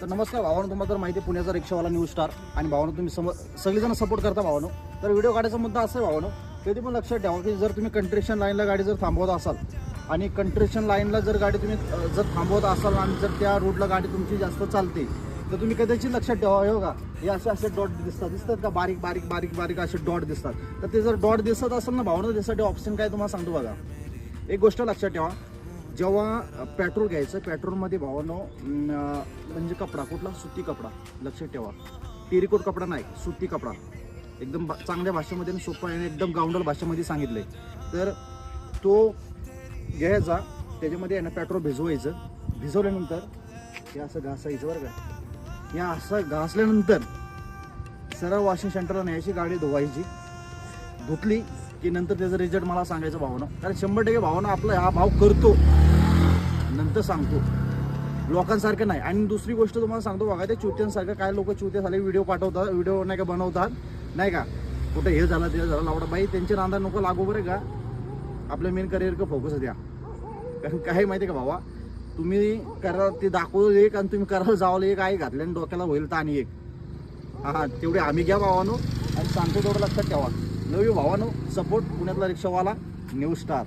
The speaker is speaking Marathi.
तर नमस्कार भावानो, तुम्हाला तर माहिती आहे पुण्याचा रिक्षावाला न्यू स्टार. आणि भावानो तुम्ही सगळेजण सपोर्ट करता भावानो. तर व्हिडिओ काढायचा मुद्दा असा आहे भावानो, कधी पण लक्षात ठेवा की जर तुम्ही कंट्रेशन लाईनला गाडी जर थांबवत असाल आणि कंट्रेशन लाईनला जर गाडी तुम्ही जर थांबवत असाल आणि जर त्या रूटला गाडी तुमची जास्त चालते तर तुम्ही कदाचित लक्षात ठेवा हे बघा, हे असे डॉट दिसतात का, बारीक बारीक बारीक बारीक असे डॉट दिसतात. तर ते जर डॉट दिसत असेल ना भावानो, त्यासाठी ऑप्शन काय तुम्हाला सांगतो बघा. एक गोष्ट लक्षात ठेवा, जेव्हा पेट्रोल घ्यायचं, पेट्रोलमध्ये भावानो म्हणजे कपडा कुठला, सुती कपडा लक्षात ठेवा. टेरिकोट कपडा नाही, सुती कपडा. एकदम चांगल्या भाषेमध्ये आणि सोपा आणि एकदम गावंडल भाषेमध्ये सांगितलंय. तर तो घ्यायचा, त्याच्यामध्ये आहे ना पेट्रोल भिजवायचं. भिजवल्यानंतर हे असं घासायचं बरं का. हे असं घासल्यानंतर सरळ वॉशिंग सेंटरला न्यायची, गाडी धुवायची. धुतली की नंतर त्याचा रिझल्ट मला सांगायचं भावना. कारण 100% भावना आपला हा भाव करतो, नंतर सांगतो, लोकांसारखं नाही. आणि दुसरी गोष्ट तुम्हाला सांगतो बघा, ते चुत्यांसारखं काय लोक चुत्या झाले व्हिडिओ पाठवतात, व्हिडिओ नाही का बनवतात नाही का, कुठं हे झालं ते झालं लावडा. बाई त्यांचे नांदा नको लागू बरं का. आपल्या मेन करिअरकडे फोकस द्या. कारण काय माहिती आहे का भावा, तुम्ही करा ते दाखवलं एक आणि तुम्ही करायला जावलं एक आहे घातल्याने डोक्याला होईल तर आणि एक. हां तेवढे आम्ही घ्या भावानो आणि सांगतो तेवढं लक्षात ठेवा. नवी भावानो, सपोर्ट पुण्यातला रिक्षावाला न्यू स्टार.